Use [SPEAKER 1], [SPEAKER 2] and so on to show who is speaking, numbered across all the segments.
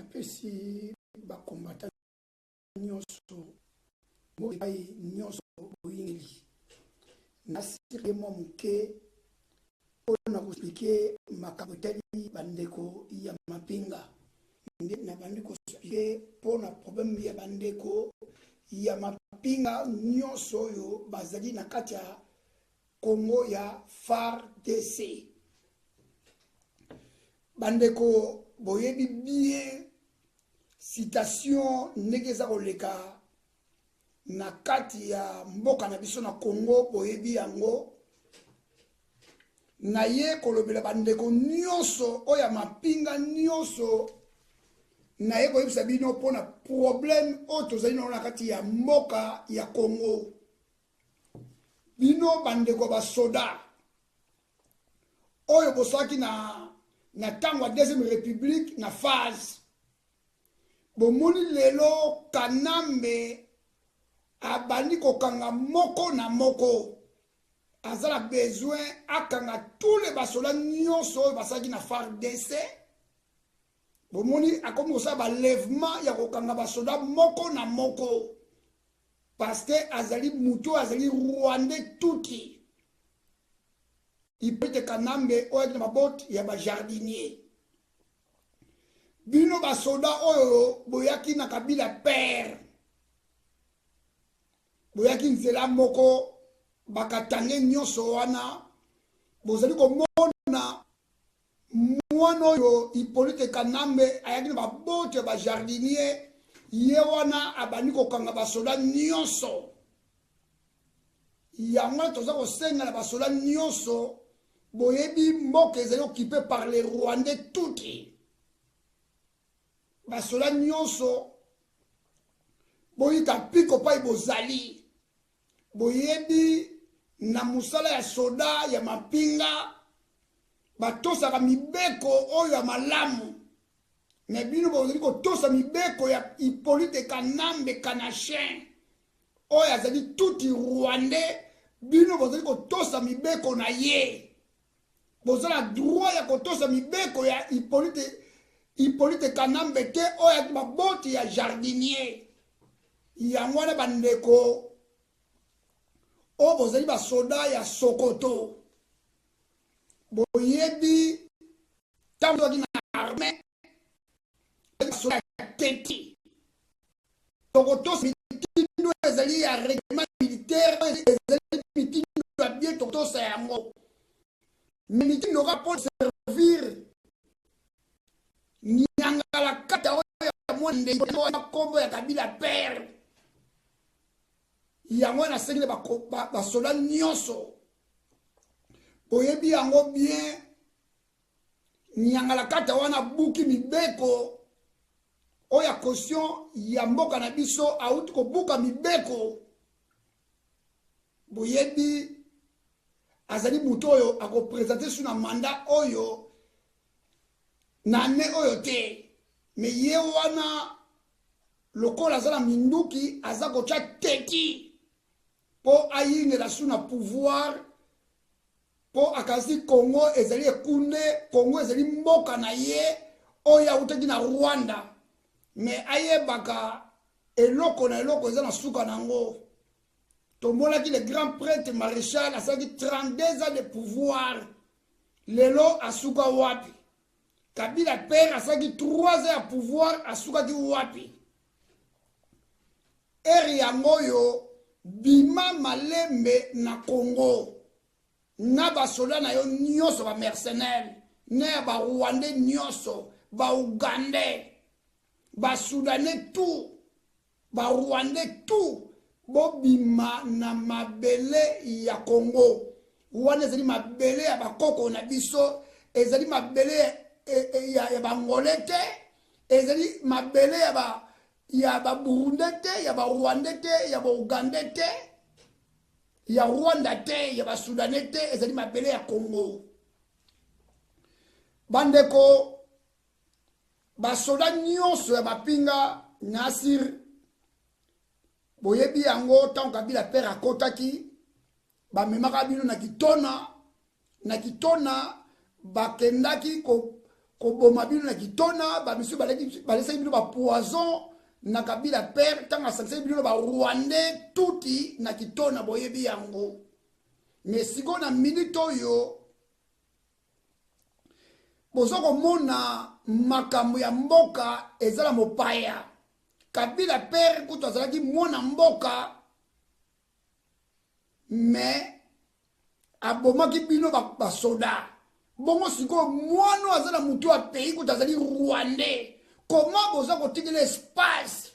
[SPEAKER 1] napesi bakombata nyonso boyi nyonso boyingeli nasiri mwa muke mpona koexplike makambo etali bandeko ya mapinga nde na bandi koexplike mpona problème ya bandeko ya mapinga nyonso oyo bazali na kati ya Congo ya FARDC. Bandeko boyebi bien citation ndenge eza koleka na kati ya mboka na biso na Congo boyebi yango na ye kolobela bandeko nyonso oya mapinga nyonso na ye koyebisa bino mpona problème oyo tozali na kati ya mboka ya Congo. Bino bandeko basoda oyo bosalaki na ntango ya deuxième république na phase bomoni lelo Kanambe abandi kokanga moko na moko azala besoin akanga tous les basoda nyonso oyo basalaki na FARDC. Bomoni akomi kosala balèvement ya kokanga basoda moko na moko parce que azali muto azali Rwandais tuki Hippolyte Kanambe oyo na maboti ya bajardinier. Bino basoda oyo boyaki na Kabila père boyaki nzela moko bakatange nyonso wana bozali komona mwana oyo Hippolyte Kanambe ayaki na maboti ya bajardinier ye wana abandi kokanga basoda nyonso yango toza kosenga na basoda nyonso boyebi mboka ezali occupé par les Rwandais tuti basoda nyonso boyika piko pai bozali boyebi na musala ya soda ya mapinga batosaka mibeko oyo ya malamu mais bino bozali kotosa mibeko ya Hippolyte Kanambe Kanachin oyo azali tuti Rwandais. Bino bozali kotosa mibeko na ye bozala droit ya kotosa mibeko ya Hippolyte Kanambe te oyo ya maboti ya jardinier. Yango wana bandeko oyo bozali basoda ya Sokoto boyebi ntango tozalaki na armée basoda ya teti tokotosa mitindo ezali ya règlement militaire ezali mitindo ya bien tokotosa yango mais mitindo oka mpo servir nyangala kata oyo ya mwa ndenge kombo ya Kabila père yango nasengeli basoda nyonso boyebi yango bien nyangala kata wana buki mibeko oya caution ya mboka na biso auti kobuka mibeko boyebi azali muto oyo akopresente su na manda oyo na ne oyo te mais ye wana lokola aza na minduki aza kotya teki po ayingela su na pouvoir po akasi Congo ezali ekunde Congo ezali mboka na ye oyo autaki na Rwanda mais ayebaka eloko na eloko eza na suka nango. Tomonaki le grand prêtre maréchal asalaki 32 ans de pouvoir lelo asuka wapi. Kabila père asalaki 3 ans ya pouvoir asukaki wapi. Eri yango yo bima malembe na Congo na basoda na yo nyonso ba mercenaire na ba Rwandais nyonso ba Ugandais ba Soudanais tout ba Rwandais tout bobima na mabele ya Congo wana ezali mabele ya bakoko na biso ezali mabele ya bangolais te ezali mabele ya ba Burundais te ya ba Rwandais te ya ba Ugandais te ya Rwanda te ya ba Soudanais te ezali mabele ya Congo. Bandeko basoda nyonso ya mapinga Nasir boyebi yango tango Kabila père akotaki bamemaka bino na kitona bakendaki koboma bino na kitona ba monsieur balesa bino ba poison na Kabila père tanga sanse bino ba Rwandais tuti na kitona boyebi yango mais siko na minute oyo bozoko mona makambo ya mboka ezala mopaya Kabila père kuto azalaki mwana mboka mais abomaki bino ba soda bongo siko mwana azala mutu a pays kuto azali Rwandais comment boza kotikela espace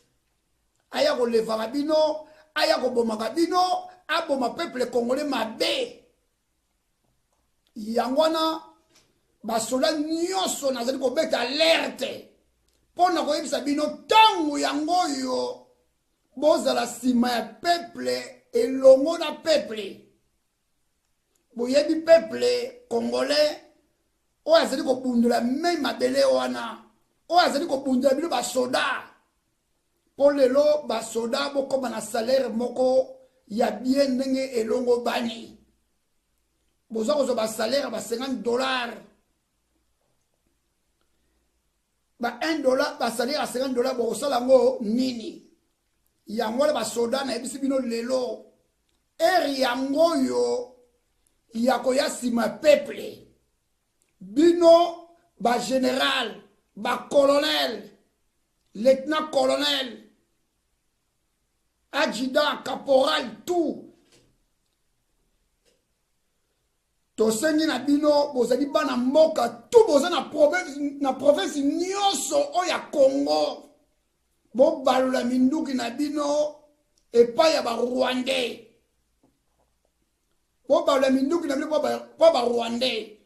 [SPEAKER 1] aya kolevaka bino aya kobomaka bino aboma peuple congolais mabe yango wana basoda nyonso nazali kobeta alerte mpona koyebisa bino ntango yango oyo bozala nsima ya peuple elongo na peuple boyebi peuple congolais oyo azali kobundela mei mabele wana oyo azali kobundela bino basoda mpo lelo basoda bokoma na salaire moko ya bien ndenge elongo bani boza kozwa basalaire ba $50 ba $1 basalaire ya $50 bokosala yango nini yango wana basoda nayebisi bino lelo ere yango oyo ya koya nsima peuple bino bagénéral bacolonel lieutenant colonel adjudant caporal tout tosengi na bino bozali bana mboka tout boza na province nyonso oyo ya Congo bobalola minduki na bino epai ya barwandais bobalola minduki na bino po barwandais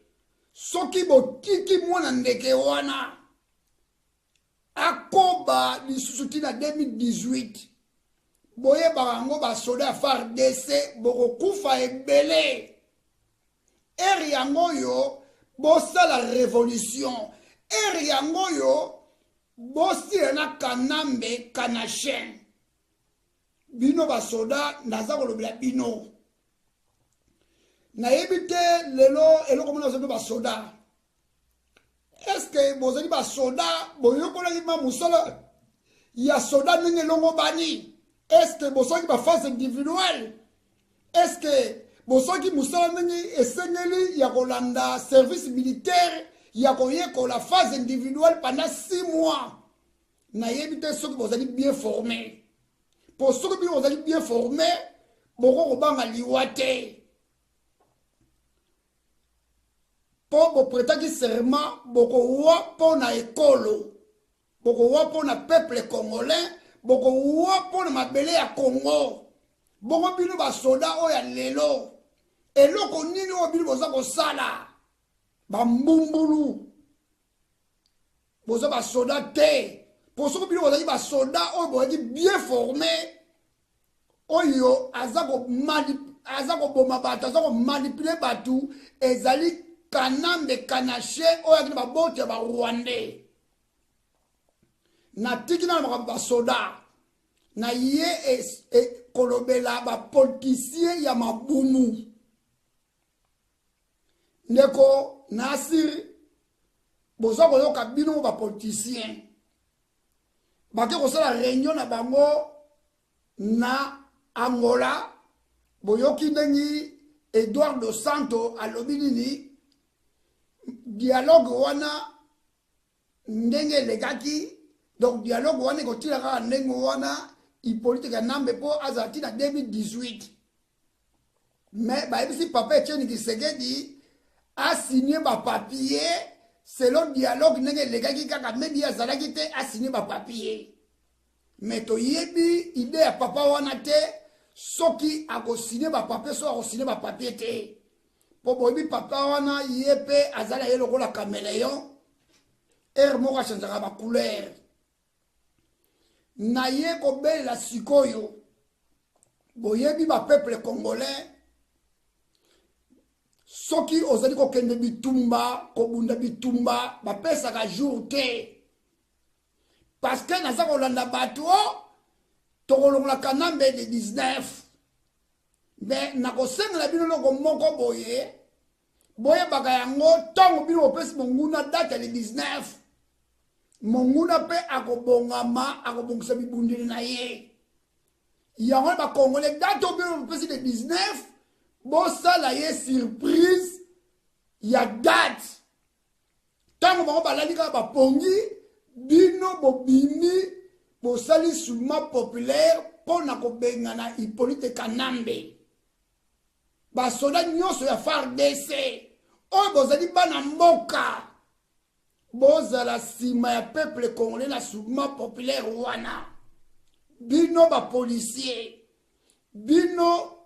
[SPEAKER 1] soki botiki mwana ndeke wana akoba lisusu tina 2018 boyebaka yango basoda ya FARDC bokokufa ebele ere yango oyo bosala révolution ere yango oyo bosila na kanambe kanashen bino basoda naza kolobela bino nayebi te lelo eloko mona ozali basoda eske bozali basoda boyokolaki ma mosala ya soda ndenge elongo bani eske bosalaki bafase individuelle eske bosalaki mosala ndenge esengeli ya kolanda service militaire ya koyekola phase individuelle pendant 6 mois nayebi te soki bozali bien formé po soki bino bozali bien formé boko kobanga liwa te po bopretaki serment bokowa mpo na ekolo bokowa mpo na peuple congolais bokowa mpo na mabele ya Congo bongo bino basoda oyo ya lelo eloko nini oyo bino boza kosala bambumbulu boza basoda te po soki bino bozali basoda oyo bozali bien formé oyo aza koboma bato aza komanipule bato ezali kanambe kanashe oyo akini babote ya barwandais natiki na makambo basoda na ye kolobela bapolitisien ya mabumu ndeko Nasir boza koyoka bino bapolitisien bake kosala réunion na bango na Angola boyoki ndengi Edouard Dos Santos alobi nini dialogue wana ndenge legaki donc dialogue wana kotila kaka ndenge wana ipolitique nambe po azati na 2018 mais bayebisi papa Etienne Tshisekedi a signé ba papier selon dialogue ndenge legaki kaka mebi azalaki te a signé ba papier mais toyebi idée ya papa wana te soki akosigne ba papier so akosigne ba papier te po boyebi papa wana ye pe azala ye lokola caméléon ere moko achangeaka ba couleur na ye kobelela sikoyo boyebi ba peuple congolais soki ozali kokende bitumba kobunda bitumba bapesaka jour te parce que naza kolanda bato tokolongola kanambe de 19 mais nakosengela bino loko moko boye boye baka yango tongo bino opesi monguna date le 19 monguna pe akobongama akobongisa bibundeli na ye yango ba congolais date bino opesi le 19 bosala ye surprise ya date tango bango balali kaka bapongi bino bobimi bosali soulèvement populaire mpona kobengana Hippolyte Kanambe basoda nyonso ya FARDC oyo bozali bana mboka bozala nsima ya peuple congolais na soulèvement populaire wana bino bapolisier bino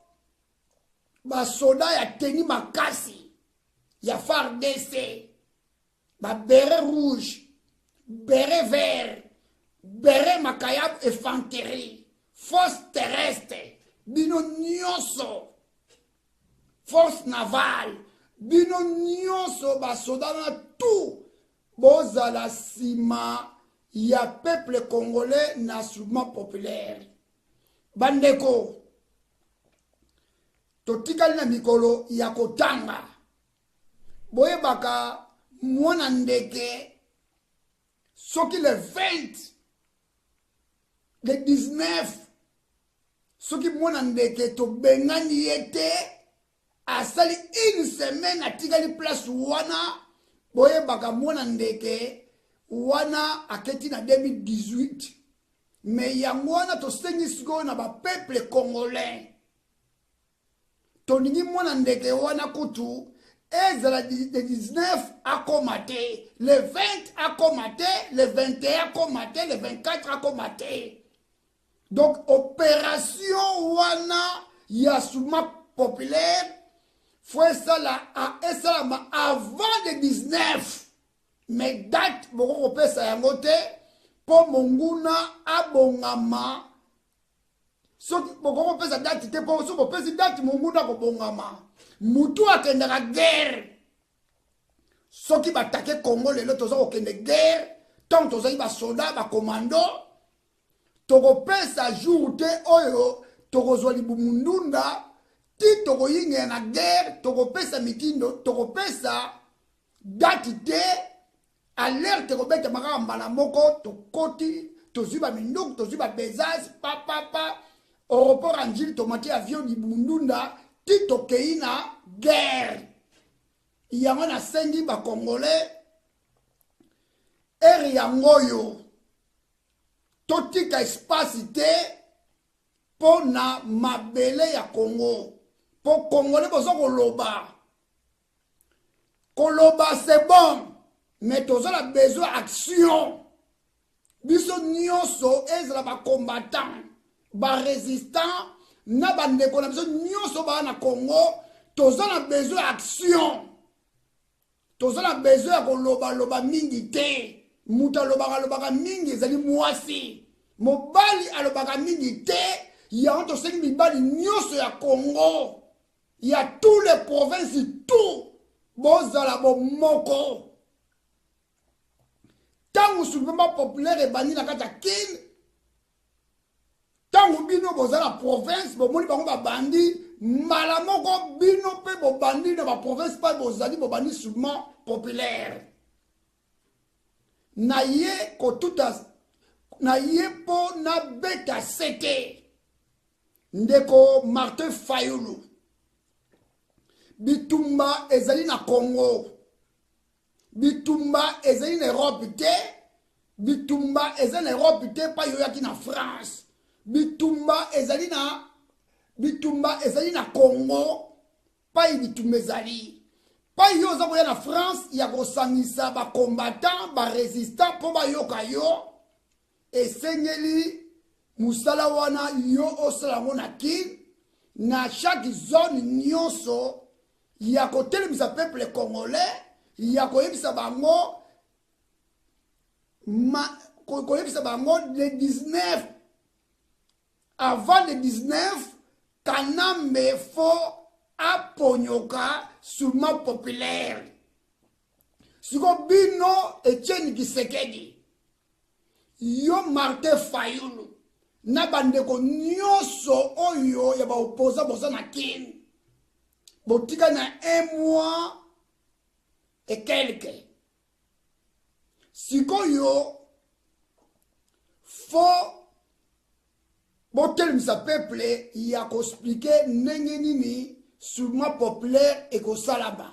[SPEAKER 1] basoda ya teni makasi ya FARDC beret rouge beret vert beret makayab infanterie force terrestre bino nyonso force navale bino nyonso basoda na tout bozala nsima ya peuple congolais na soulèvement populaire bandeko totikali na mikolo ya kotanga boyebaka mwana ndeke soki le 20 le 19 soki mwana ndeke tobengani ye te asali une semaine atikali place wana boyebaka mwana ndeke wana aketi na 2018 me yango wana tosengi sikoyo na bapeuple congolais toningi mwana ndeke wana kutu ezala le 19 akoma te le 20 akoma te le 21 akoma te le 24 akoma te donc opération wana ya soulèvement populaire faut esalama avant le 19 mais date bokokopesa yango te mpo monguna abongama soki bokokopesa date te mpo soki bopesi date monguna akobongama mutu akendaka guerre soki batake Congo lelo toza kokende guerre ntango tozali basoda bakomando tokopesa jour te oyo tokozwa libumundunda ti tokoyingela na guerre tokopesa mitindo tokopesa date te alerte kobeta makaka mbala moko tokoti tozwi baminduku tozwi babezasi papapa aéroport anjili tomati avion libumundunda ti tokei na guerre yango nasengi bakongolais ere yango oyo totika espace te mpo na mabele ya Congo mpo congolais boza koloba c'est bon mais tozala besoin action biso nyonso ezala bacombattant barésistant na bandeko na biso nyonso baa na Congo toza na besoin action toza na besoin ya kolobaloba mingi te mutu alobaka mingi ezali mwasi mobali alobaka mingi te yango tosengi mibali nyonso ya Congo ya tous les provinces tout bozala bomoko tango soulèvement populaire ebandi na kati ya kini tango bino bozala province bomoni bango babandi mbala moko bino mpe bobandi na baprovince mpe bozali bobandi soulèvement populaire na ye kotuta na ye mpo na beta sete ndeko Martin Fayulu bitumba ezali na Congo bitumba ezali na Europe te bitumba ezali na Europe te pa yoyaki na France bitumba ezali na Congo pa bitumba ezali pa yo oza koya na France ya kosangisa bacombattant barésistant mpo bayoka yo esengeli musala wana yo osala yango na kini na chaque zone nyonso ya kotelemisa peuple congolais ya koyebisa bango le 19 avant le 19 Kanambe fo aponyoka soulèvement populaire siko bino Etienne Tshisekedi yo Martin Fayulu na bandeko nyonso oyo ya baopoza boza na kini botika na un mois et quelques. Sikoyo, faut, bon, tel sa peuple, il y a qu'à expliquer, n'engenini, souvent populaire et qu'au salaba.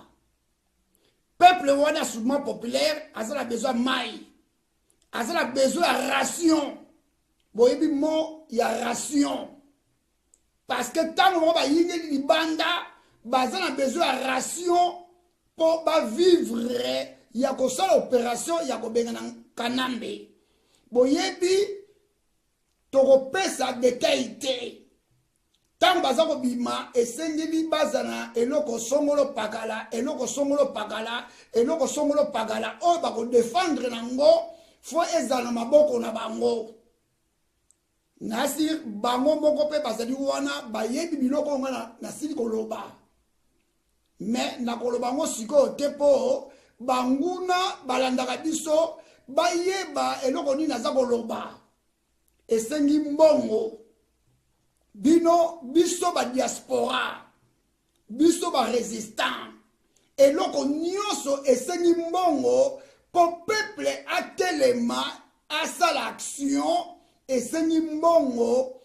[SPEAKER 1] Peuple, on a souvent populaire, a besoin de maille, a besoin de ration. Bon, et puis, il y a ration. Parce que tant qu'on va y aller, banda, on a besoin de ration pour vivre. Il y a que ça l'opération, il y a que bien kanambe. Boyebi, toko pesa de qualité. Tant baza ko bima esengeli bazana eloko songolo pagala, eloko songolo pagala, eloko songolo pagala. O ba ko défendre nango, fo ezala maboko na bango. Nasir bango moko pe bazali wana bayebi biloko ngana nasili koloba. Mais na koloba ngo siko tepo banguna balandaka biso bayeba eloko nini naza koloba esengi mbongo bino biso ba diaspora biso ba résistant eloko nyonso esengi mbongo po peuple atelema asala action esengi mbongo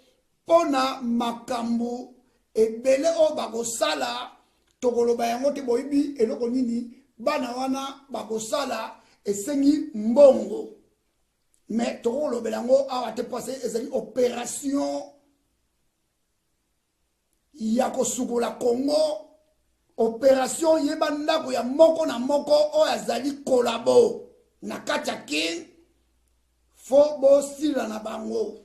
[SPEAKER 1] pona makambo ebele o bakosala tokoloba yango te boyibi eloko nini bana wana bakosala esengi mbongo mais tokolobela yango awa te passé ezali opération ya kosukola Congo opération yeba ndako ya moko na moko oyo azali kolabo na kati ya king fo bosila na bango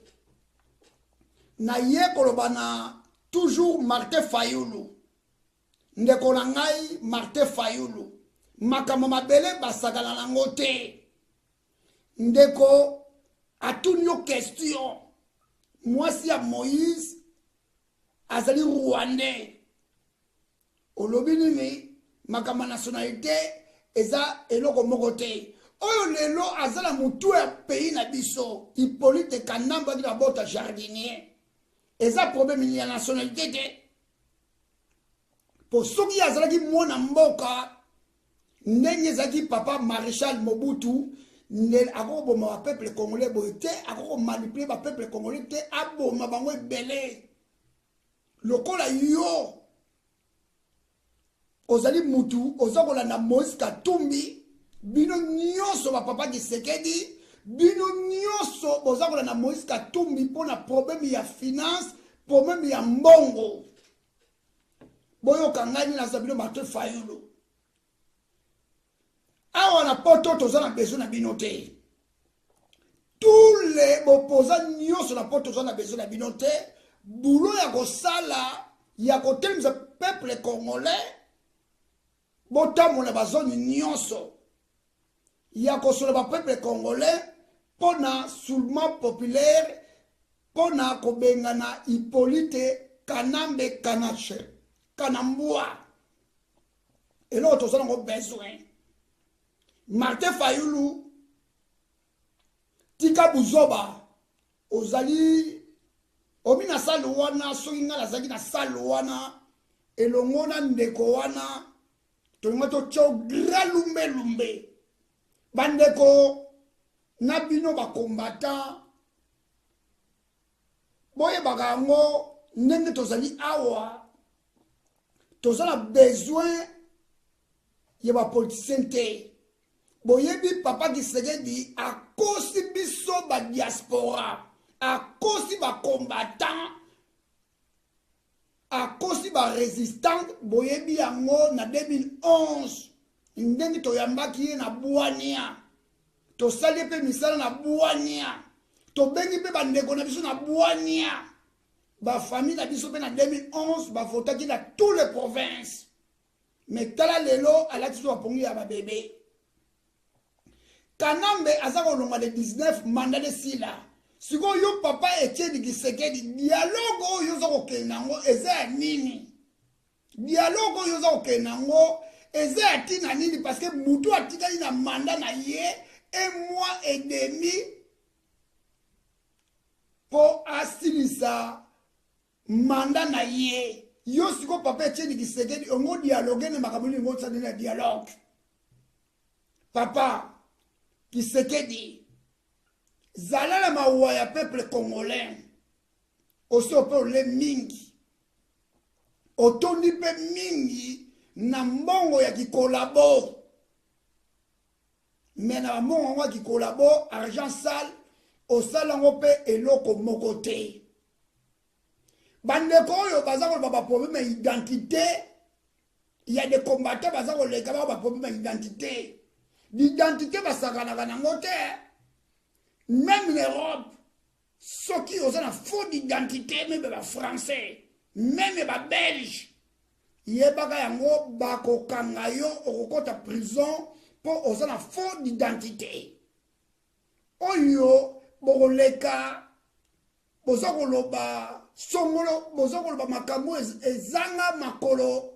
[SPEAKER 1] na ye koloba na toujours Martin Fayulu ndeko na ngai Martin Fayulu makambo mabele basakala nango te ndeko atuni yo question mwasi ya Moïse azali rwandais olobi nini makambo nationalité eza eloko moko te oyo lelo azala mutu ya pays na biso Hippolyte Kanamba na bota jardinier eza problème ya nationalité te po soki azalaki mwana mboka ndenge ezalaki papa Maréchal Mobutu ndel akoboma ba peuple congolais boye te akokomanipuler ba peuple congolais te aboma bango ebele lokola yo ozali mutu ozakolanda Moïse Katumbi bino nyonso ba papa Tshisekedi bino nyonso bozakolanda Moïse Katumbi mpona problème ya finance problème ya mbongo boyo kangani na zabino Martin Fayulu awa na poto tozana besoin na bino te tous les opposants nyonso na poto tozana besoin na bino te boulot ya kosala ya kotelemisa peuple congolais botambola bazoni nyonso ya kosola ba peuple congolais pona soulèvement populaire pona kobengana Hippolyte Kanambe Kanache Kanambua eloko tozana ngo besoin Martin Fayulu tika buzoba ozali omina salo wana soki nga nazalaki na salo wana elongo na ndeko wana tolinga totya gra lumbe bandeko na bino bakombata boyebaka yango ndenge tozali awa tozala besoin ya bapoliticien te boyebi papa Tshisekedi akosi biso ba diaspora akosi ba combattant akosi ba résistant boyebi yango na 2011 ndenge toyambaki ye na bwania tosali pe misala na bwania tobengi pe bandeko na biso na bwania ba famille na biso pe na 2011 bavotaki na tous les provinces mais tala lelo alati so bapongi ya babebe Kanambe aza kolonga le 19 mandat de sila siko yo papa Etienne Tshisekedi dialogue oyo zo kokenda ngo eza ya nini dialogue oyo zo kokenda ngo eza ya tina nini parce que mutu atikali na mandat na ye un mois et demi po asilisa mandat na ye yo siko papa Etienne Tshisekedi ongo dialogue ne makambo ni ngo tsana na dialogue papa Tshisekedi zala la mawa ya peuple congolais aussi ope le mingi otondi pe mingi na mbongo ya kikolabo mais na mbongo ya kikolabo argent sale osalango pe eloko moko te bandeko oyo baza koloba baproblème d'identité. Il y a des combattants qui ont des problèmes d'identité. L'identité va s'arranger dans le même l'Europe, ceux qui ont une faute d'identité, même les Français, même les Belges, il y a des gens qui ont en prison pour avoir une faute d'identité. Oyo, boleka, bozakoloba, songolo, bozakoloba makambo ezanga makolo.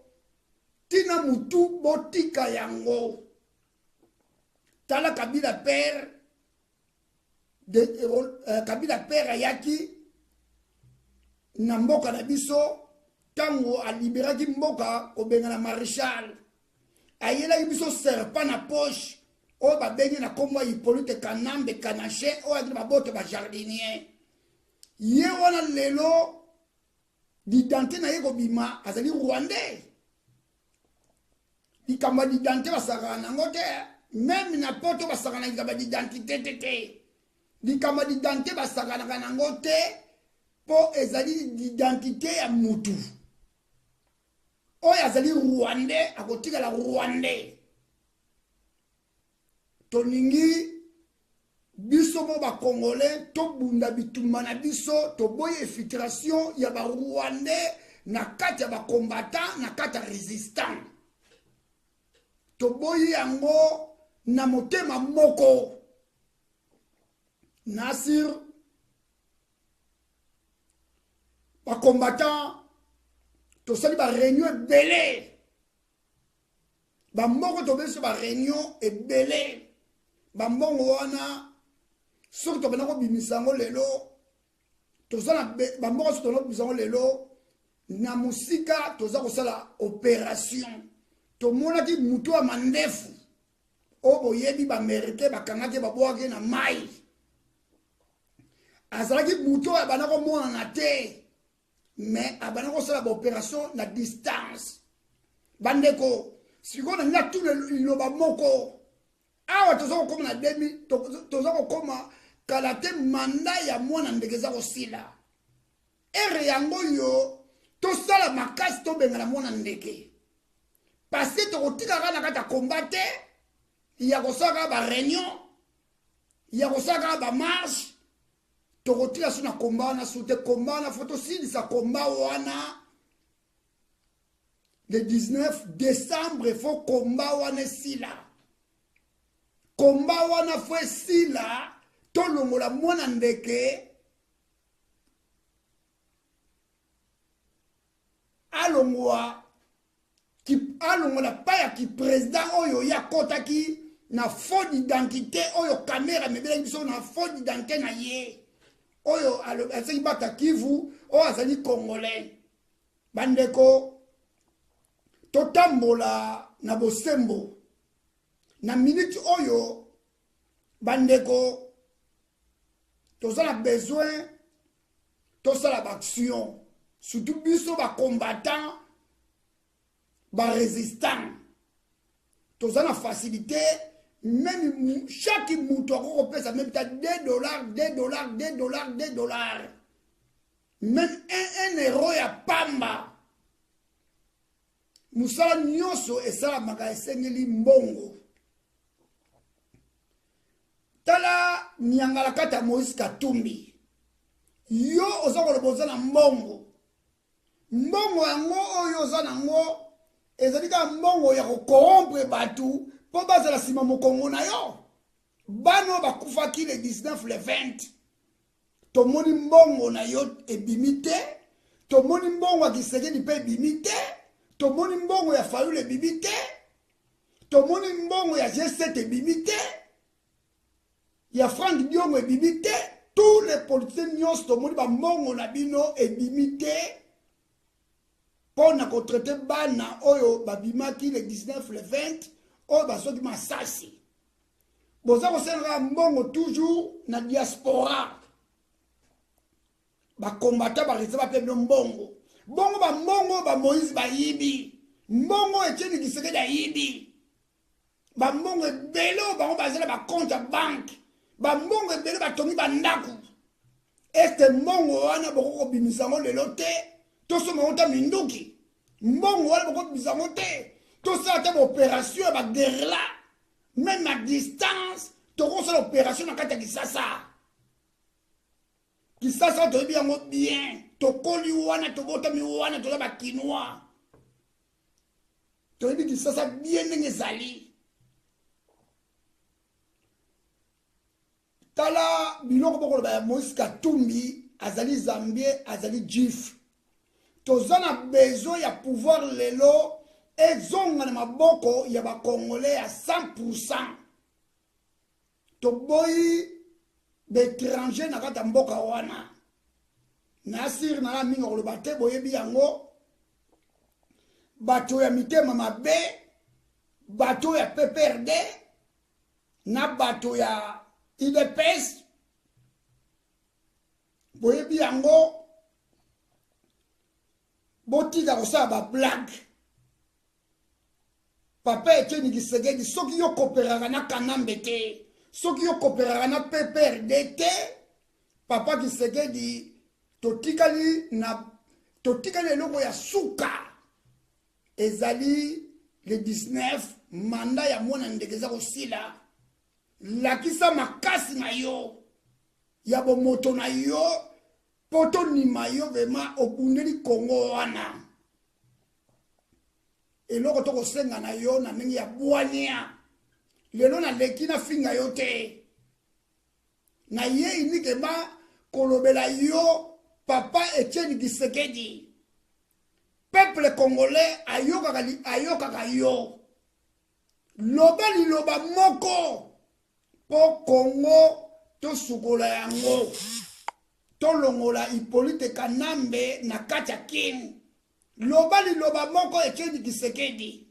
[SPEAKER 1] Tina mutu botika yango. Tala Kabila père Kabila père ayaki na mboka na biso tango aliberaki mboka kobenga na maréchal. Ayela biso serpent na poche o ba bengi na kombo Hippolyte Kanambe Kanache o akili babote ba jardinier. Ye wana lelo d'identité na yeko bima azali rwandais. Il y a des identités qui sont même n'importe quoi qui sont d'identité. Il y a des identités qui sont pour les identités à Moutou. Oh, il y a des Rwandais à côté de la Rwandais. Toningi, biso ba Congolais, to bunda bitumana biso, to boye infiltration, il y a des Rwandais, na kati ya ba combattant, na kati ya résistant. Toboyi yango na motema moko. Nasir ba combattant to sali ba réunion belé. Ba moko to beso ba réunion e belé. Ba mbongo wana surtout to banako bimisango lelo. To sala ba moko to no bisango lelo na musika to za ko sala opération. To mona ki mutu wa mandefu obo yebi ba merite ba kangake ba boake na mai azalaki mutu wa banako mona na te mais abanako sala ba opération na distance bandeko sikona na tout le ba moko awa tozako koma na 2000 tozako koma kala te manda ya mwana ndekeza ko sila ere yango yo to sala makasi to benga na mwana ndeke. Parce que tu as combattu, il y a des réunions, il y a des marches, tu as un combat, tu as combat, le 19 décembre, il faut combat, combat, il faut sila, tout le monde a moins ndeke, allons-moi. alongola paya ki président oyo ya kotaki na faux d'identité oyo caméra mebela biso na faux d'identité na ye oyo azali bata Kivu oyo azali congolais bandeko totambola na bosembo na minute oyo bandeko tozala besoin tosala action surtout biso ba combattant ba résistant tozala facilité même chaque mouton on peut ça même $2 $2 même un euro ya pamba musala nyonso esala maka esengeli mbongo tala nyangala kata Moïse Katumbi yo ozakolo bozana mbongo mbongo yango oyo ozana ngo ezalika mbongo ya corrompre batu po bazala sima mokongo na yo bano bakufaki le 19 le 20 tomoni mbongo na yo ebimite tomoni mbongo ya Tshisekedi pe ebimite tomoni mbongo ya Fayulu ebimite tomoni mbongo ya G7 ebimite ya Frank Diongo ebimite tous les politiciens nyonso tomoni ba mbongo na bino ebimite pona ko traiter bana oyo babimaki le 19 le 20 oyo basoki masasi boza kosenga mbongo toujours na diaspora ba combattant ba reza ba peuple mbongo bongo ba mbongo ba Moïse ba yibi mbongo Etienne Tshisekedi da yibi ba mbongo ebelo bango bazela ba compte ya banque ba mbongo ebelo batongi ba ndaku este mbongo wana boko bimisa ngo lelo te to so monta minduki mbongo wana boko bimisa ngo te to sa ta opération ba guerre même à distance to ko sa opération na kata Kisasa Kisasa to bien bien to koli wana to bota mi wana to ba kinwa to bi Kisasa bien ngezali tala biloko boko ba Moïse Katumbi azali Zambie azali Jif tozana besoin ya pouvoir lelo ezonga na maboko ya ba Congolais à 100%. To boy d'étranger na kata mboka wana nasir na la mingi koloba te boyebi yango bato ya mitema mabe bato ya PPRD na bato ya IDPS boyebi yango botika kosala ba blague papa Etienne Tshisekedi soki yo koperaka na Kanambe te soki yo koperaka na PPRD te papa Tshisekedi totikali eloko ya suka ezali le 19 manda ya mwana ndekeza kosila lakisa makasi na yo ya bomoto na yo poto nima yo vema obundeli Kongo wana eloko toko senga na yo na ndenge ya bwania lelo na leki na finga yo te na ye inike ba kolobela yo papa Etienne Tshisekedi peuple congolais ayokaka yo loba liloba moko po Congo to sukola yango to longola Hippolyte Kanambe na kati ya king loba liloba moko Etienne Tshisekedi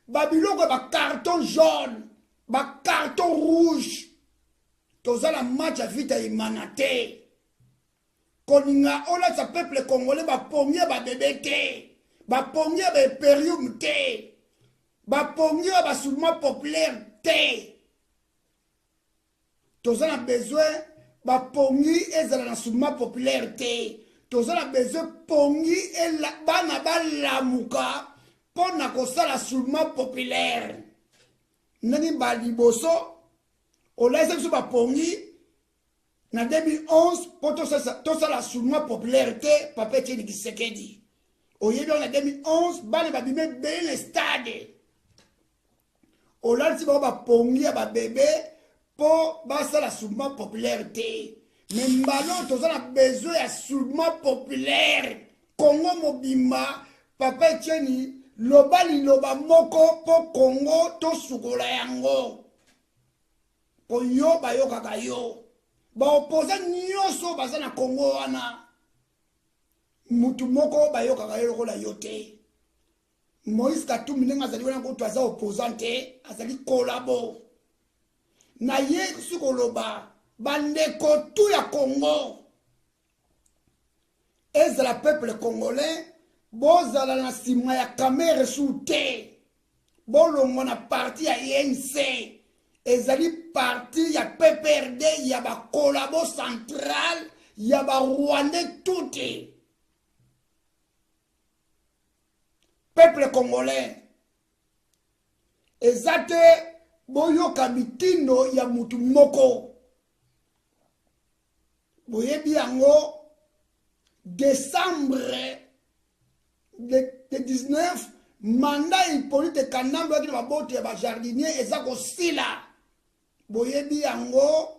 [SPEAKER 1] babiloko ba carton jaune ba carton rouge tozala match ya vita imanate koninga ola sa peuple congolais ba pomie ba bébé te ba pomie ba imperium te ba pomie ba soulèvement populaire te tozala besoin ba pomie ezala na soulèvement populaire te tozala besoin pongi ela bana balamuka pona kosala soulèvement populaire nani ba liboso olaisa biso ba pongi na 2011 po tosala soulèvement populaire te papa Etienne Tshisekedi oyebi na 2011 bana babime bele stade olalisi ba pongi ya ba bébé po basala soulèvement populaire te mais mbalo tozana besoin ya soulèvement populaire Congo mobimba papa Etienne loba liloba moko po Congo to sukola yango po yo bayokaka yo ba opposa nyonso baza na Congo wana mutu moko bayokaka yo lokola yo te Moïse Katumbi ndenge azali wana kutu aza opposante azali kolabo na ye sukoloba bandeko tu ya Congo ezala peuple congolais bozala na sima ya kamere su te bolongo na parti ya INC ezali parti ya PPRD ya ba kolabo central ya ba Rwandais tout peuple congolais ezate boyoka mitindo ya mutu moko boyebi yango décembre de 19 mandat Hippolyte Kanambe wakili mabote ya ba jardinier eza kosila boyebi yango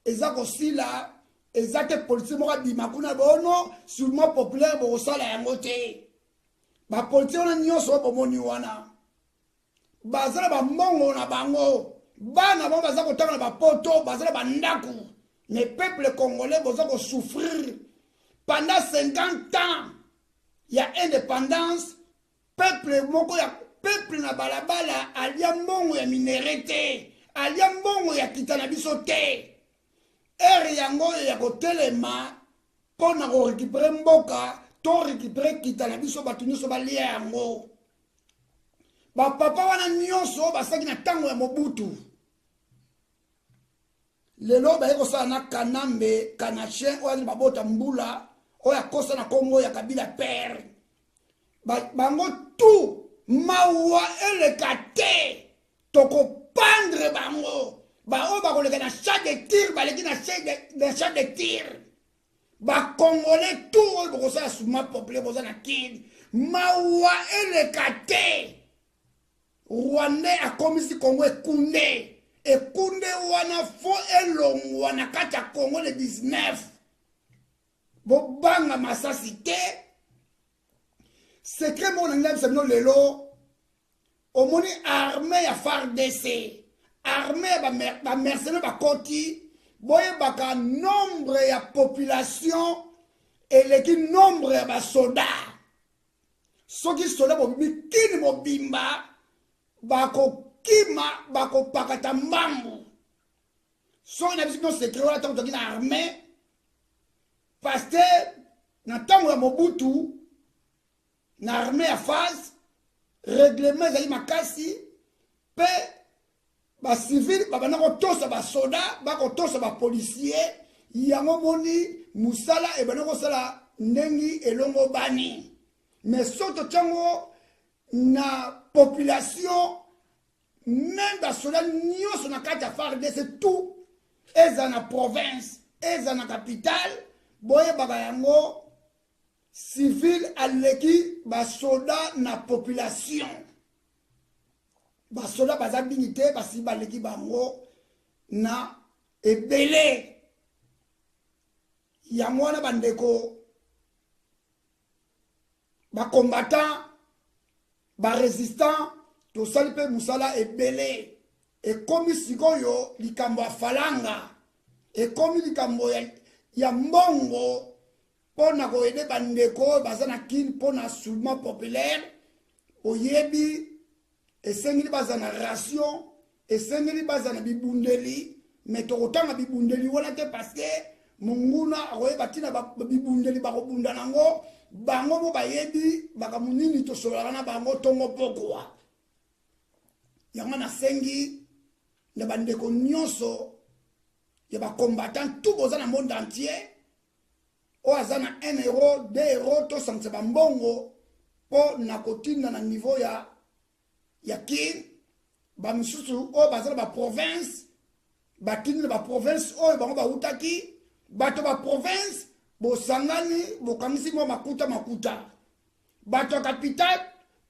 [SPEAKER 1] eza kosila ezate politique moko bima kuna bono soulèvement populaire bokosala yango te ba politique wana nyonso bomoni wana bazala ba mbongo na bango bana bango baza kotanga na bapoto bazala bandaku mais peuple congolais boza ko souffrir pendant 50 ans il y a indépendance peuple peuple na balabala alia mbongo ya minere te alia mbongo ya kita na biso te ere yango ya kotelema mpo na korekipere mboka to rekipere kita na biso bato nyonso balia yango bapapa wana nyonso basaki na ntango ya Mobutu lelo baye kosala na Kanambe Kanachien oyo babota mbula oyo akosa na Kongo ya Kabila père bango tout mawa eleka te tokopandre bango bao bakoleka na champ de tir baleki na champ de tir bakongole tout oyo bokosala suma peuple boza na kini mawa eleka te Rwanda akomisi Kongo ekunde wana fo elongwa na kati ya Kongo le 19 bobanga masasi te secret mo nanga bisabino lelo omoni armée ya FARDC armée ba mercenaires ba koti boye baka nombre ya population eleki nombre ya ba soldats soki soldats bobimi kini mobimba bakokima bakopakata mbambu soki na biso secret wana ntango toki na armée parce que na ntango ya Mobutu na armée ya phase règlement ezali makasi pe bacivile babanda kotosa basoda bakotosa bapolisier yango moni musala ebanda kosala ndengi elongo bani mais soki totyango na population même basoda nyonso na kati ya FARDC tout eza na province eza na capitale boyebaka yango civil aleki basoda na population basoda baza bingi te basi baleki bango na ebele yango wana bandeko bacombattant barésistant tosali mpe musala ebele ekomi sikoyo likambo ya falanga ekomi likambo ya mbongo pona koyede bandeko baza na kini pona soulèvement populaire oyebi esengeli baza na ration esengeli baza na bibundeli mais tokotanga bibundeli wana te parce que monguna akoyeba tina bibundeli bakobunda nango bango mo bayebi bakamu nini tosololaka na bango tongo pokwa yango nasengi na bandeko nyonso ya bacombattant tout boza na monde entier o aza na 1 euro 2 euro tosangisa bambongo mpo na kotinda na niveau ya kin bamisusu oyo baza na baprovince batindi na baprovince oyo bango bautaki bato baprovince bosangani bokangisi mo makuta bato ya capitale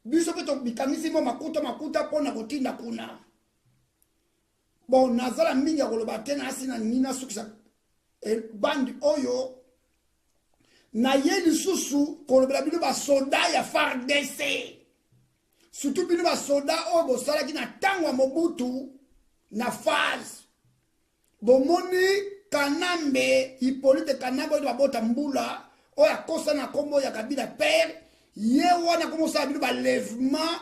[SPEAKER 1] biso mpe tobikangisi mo makuta mpo na kotinda kuna bon nazala mingi ya koloba te na asi na nina sukisa bandi oyo na ye lisusu kolobela bino basoda ya FARDC surtout bino basoda oyo bosalaki na ntango ya Mobutu na phase bomoni Kanambe Hippolyte Kanambe oyo babota mbula oyo akosa na kombo ya Kabila père ye wana komosala bino balèvement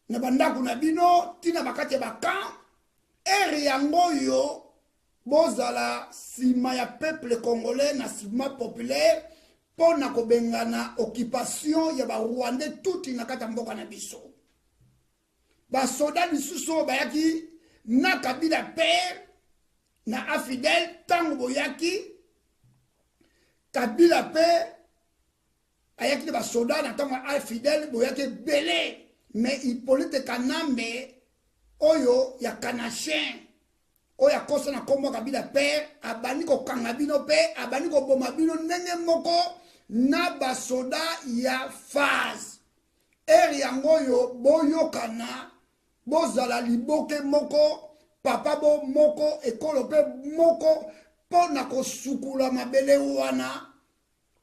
[SPEAKER 1] na bandako na bino tina bakati ya bakamp ere yango oyo bozala sima ya peuple congolais na sima populaire mpo na kobengana occupation ya barwandais tuti na kati ya mboka na biso basoda lisusu oyo bayaki na Kabila père na afidèle ntango boyaki Kabila mpe ayaki na basoda na ntango afidèle boyaki ebele mais Hippolyte Kanambe oyo ya Kanachien oyo akosa na kombo Kabila père abandi kokanga bino mpe abandi koboma bino ndenge moko na basoda ya phase ere yango oyo boyokana bozala liboke moko papa bo moko ekolo mpe moko mpo na kosukula mabele wana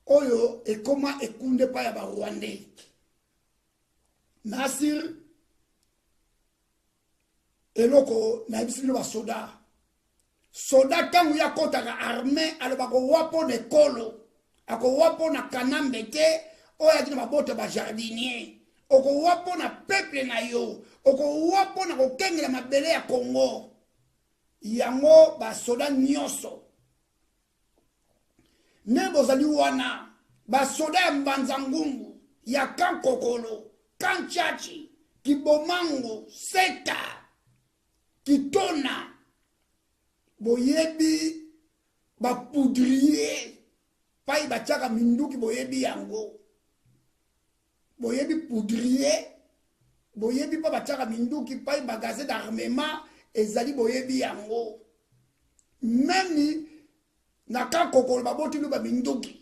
[SPEAKER 1] oyo ekoma ekunde pa ya barwandais Nasir eloko nayebisi bino basoda soda ntango ya kotaka armée aloba kowa mpo na ekolo akowa mpo na Kanambe te oyo ayaki na mabota bajardinier okowa mpona peuple na yo okowa mpona kokengela mabele ya Congo yango basoda nyonso ne bozali wana basoda ya Mbanza Ngungu ya Kankokolo Kanchachi Kibomango Seta Kitona boyebi bapoudrier pai bachaka minduki boyebi yango boyebi poudrier boyebi pa bachaka minduki pai bagazet d'armement ezali boyebi yango memi na Kankokolo baboti no ba minduki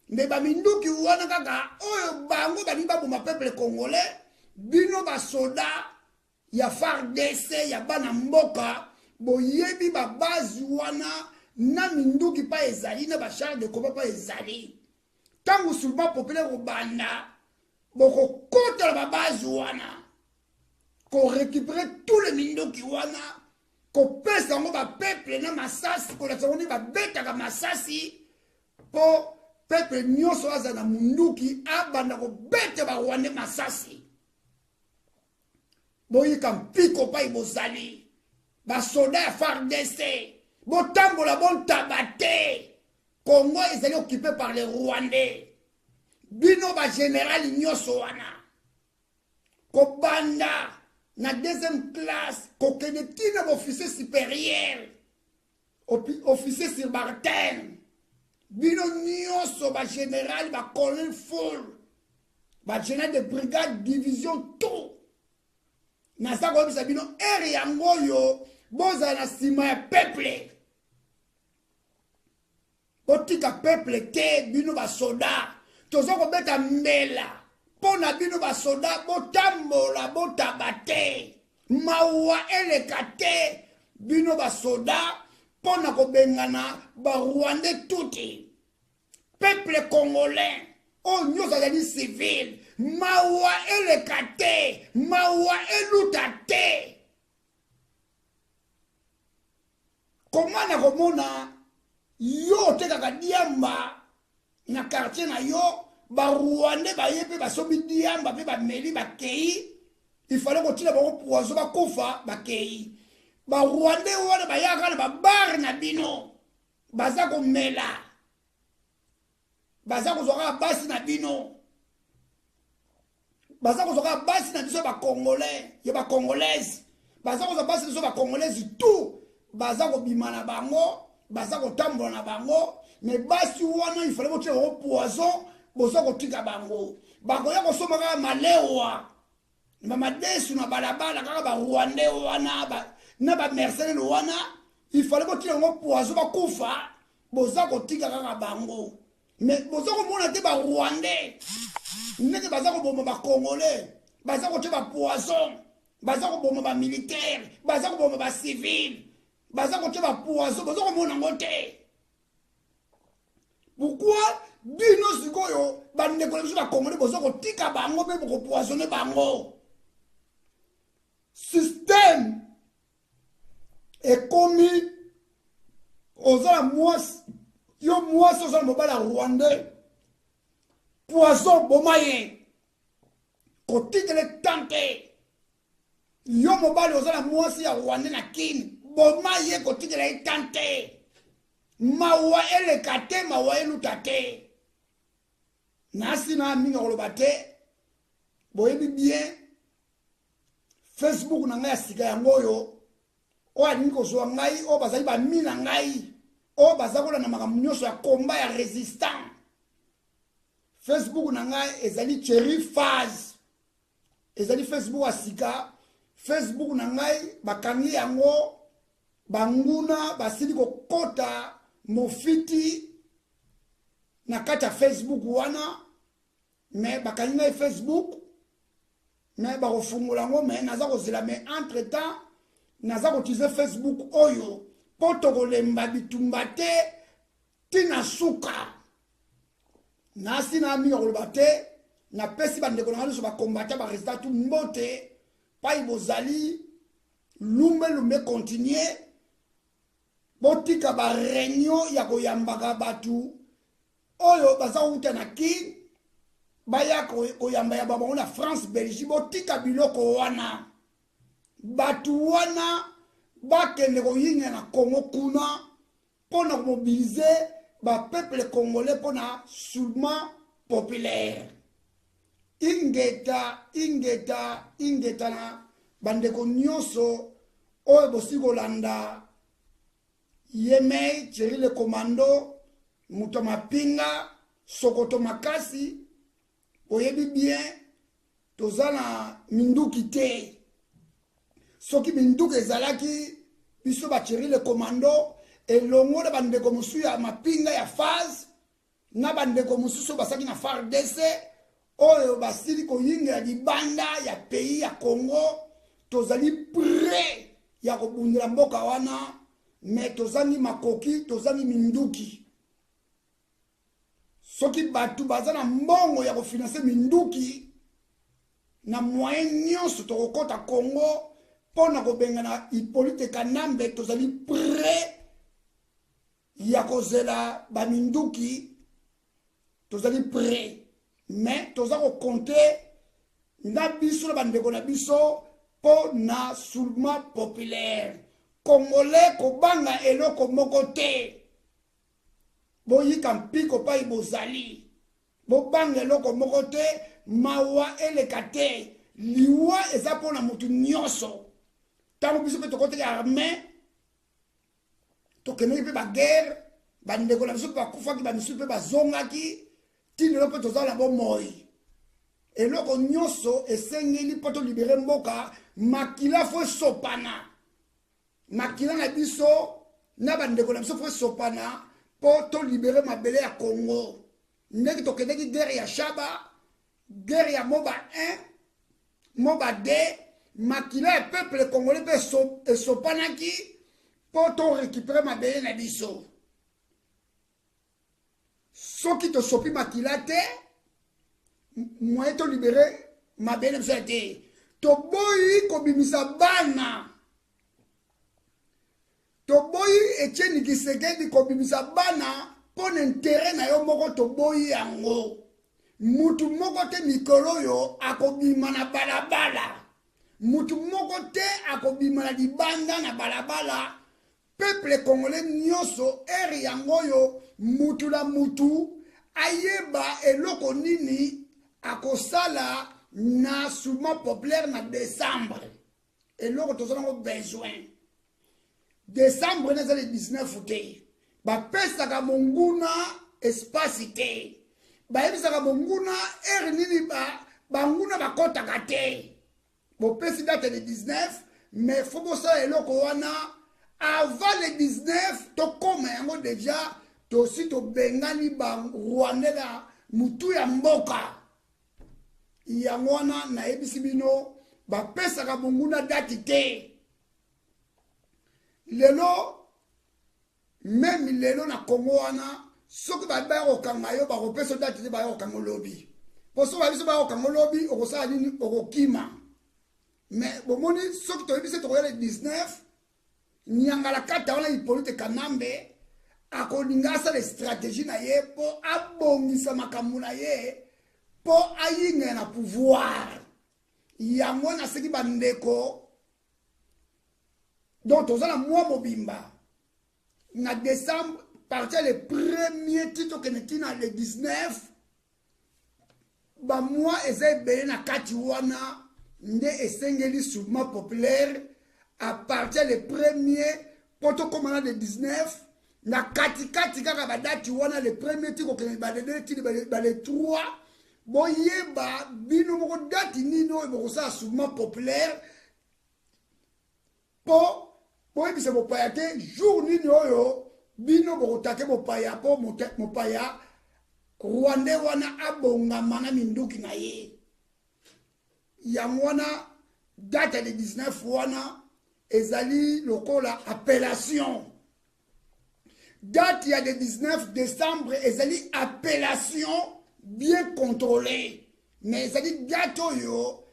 [SPEAKER 1] mais ba minduki wana kaka oyo bango bani baboma peuple congolais bino basoda ya FARDC ya bana mboka boyebi ba base wana na minduki pa ezali na ba char de combat pa ezali tango soulèvement populaire au banda boko kota ba base wana ko récupérer tous les minduki wana ko pesa ngo ba peuple na masasi ko la tsoni ba beta ka masasi po peuple nyonso aza na munduki abanda ko beta ba wane masasi boyika mpiko pa ibozali ba soda ya FARDC botambola bontabate Congo ezali occupé par les Rwandais bino ba général nyonso wana ko banda na deuxième classe ko kene tina officier supérieur officier subalterne bino nyonso ba général ba colonel full ba général de brigade division tout nasa ko bisa bino ere yango yo boza na sima ya peuple botika peuple te bino ba soda tozo ko beta mbela pona bino ba soda botambola botabate mawa elekate bino ba soda pona ko bengana ba Rwandais tuti peuple congolais o nyoza ya civil mawa elekate mawa elutate komana komona yo tekaka diamba na quartier na yo ba Rwandais ba yepe ba sobi diamba pe ba meli ba kei il fallait continuer ba poison ba kufa ba kei ba Rwandais wana ba yaka na ba bar na bino baza ko mela baza ko zoka basi na bino baza ko zoka basi na biso ba congolais ya ba congolaise baza ko zoka basi na ba congolaise tout baza ko bimana bango baza ko tambola na bango mais basi wana il fallait botre au poison bozo ko tika bango bakoya ko soma ka malewa mama desu na balabala kaka ba Rwandais wana ba na ba mercenaires wana il fallait botre au poison ba kufa bozo ko tika kaka bango mais bozo ko mona te ba Rwandais neke baza ko bomba ba congolais baza ko te ba poison baza ko bomba ba militaire baza ko bomba ba civil baza ko te ba poison bozo ko mona ngote. Pourquoi bino sikoyo bandeko biso ba congolais bozo ko tika bango be ko poisonner bango système est commis aux mois yo mois so mobala Rwandais poison bomaye ko tikele tante yo mobala aux mois ya Rwandais na kin bomaye ko tikele tante mawa elekate mawa elutate nasi na minga kolobate boyebi bien Facebook na ngai sika yango yo o ani ko zo ngai o bazali ba mina ngai o bazakola na makambo nyonso ya combat ya résistant Facebook na ngai ezali Cherry Phase ezali Facebook asika Facebook na ngai bakangi yango banguna basili ko kota mofiti na kata Facebook wana mais bakangi ngai Facebook mais ba refungula ngo mais naza ko zela mais entre temps naza ko utiliser Facebook oyo poto kolemba bitumba te tina suka nasi na mi ko te na pesi bande ko ngalo so ba combattre ba résultat tout mbote pa ibozali lumbe continuer botika ba réunion ya koyambaka batu oyo baza uta na kin baya koyamba ya bango na France Belgique botika biloko wana batu wana bakende koyinga na Congo kuna pona mobiliser ba peuple congolais pona soulèvement populaire ingeta na bandeko nyonso oyo bosi kolanda Yeme Thierry le commando muto mapinga sokoto makasi oyebi bien tozana minduki te soki minduki ezalaki biso ba Thierry le commando elongo na bandeko musu ya mapinga ya phase na bandeko mususu basaki na FARDC oyo basili koyinga libanda ya pays ya Congo tozali prêt ya kobundela mboka wana mais tozangi makoki tozangi minduki soki batu bazana mbongo ya kofinancer minduki na moyen nyonso tokokota Congo pona kobengana Hippolyte Kanambe tozali prêt ya kozela ba minduki tozali prêt mais toza ko compter na biso na bandeko na biso po na soulèvement populaire congolais kobanga eloko moko te boyika mpiko pai bozali bobanga eloko moko te mawa eleka te liwa eza mpona motu nyonso ntango biso mpe tokoteka armée tokendeki mpe baguerre bandeko na biso mpe bakufaki bamisusu mpe bazongaki tindelo mpe tozala na bomoi eloko nyonso esengeli mpo tolibere mboka makila fo esopana makila na biso na bandeko na biso fo esopana mpo tolibere mabele ya Congo ndenge tokendeki guerre ya Shaba guerre ya Moba 1 Moba 2 makila ya peuple congolais mpe esopanaki mpo torécupere mabele na biso soki tosopi makila te moyen tolibere mabele na biso te toboyi kobimisa bana toboyi Etienne Tshisekedi kobimisa bana pona intere na yo moko toboyi yango mutu moko te mikolo yo akobima na balabala mutu moko te akobima na libanda na balabala peuple congolais nyonso eri yango yo mutu na mutu ayeba eloko nini akosala na soulèvement populaire na décembre eloko tozango besoin décembre neza le 19 te bapesaka monguna espace te bayebisaka monguna ere nini banguna bakotaka te bopesi date le 19 mais fo bosala eloko wana avant le 19 tokoma yango déjà tosi tobengani barwandais na mutu ya mboka yango wana nayebisi bino bapesaka monguna date te lelo même lelo na Congo wana soki babaya kokanga yo bakopesa date te baya kokanga lobi po so babiso baya kokanga lobi okosala nini okokima mais bomoni soki toyebisi tokoya le 19 nyangala kata wana Hippolyte Kanambe akolinga asala stratégie na ye po abongisa makambo na ye po ayinga na pouvoir yango naseki bandeko donc tozala mwa mobimba na décembre partir le premier titre kenetina le 19 ba mwa eza ebele na kati wana nde esengeli soulèvement populaire à partir le premier poto komana le 19 na kati kaka badati wana le premier titre kene ba le 2 titre ba le 3 boyeba bino moko dati nino ebokosala soulèvement populaire po boyebisa mopaya te jour nini oyo bino bokotake mopaya po mopaya rwandais wana abongama na minduki na ye yango wana date le 19 wana ezali lokola appellation date ya le 19 décembre ezali appellation bien contrôlée mais ezali date oyo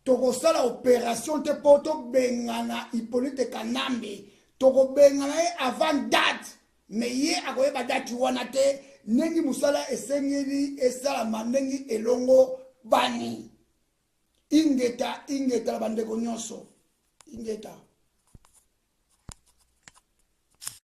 [SPEAKER 1] tokosala opération te po tobengana Hippolyte Kanambe tokobengana ye avant date mais ye akoyeba date wana te nengi musala esengeli esalama nengi elongo bani ingeta la bandeko nyonso ingeta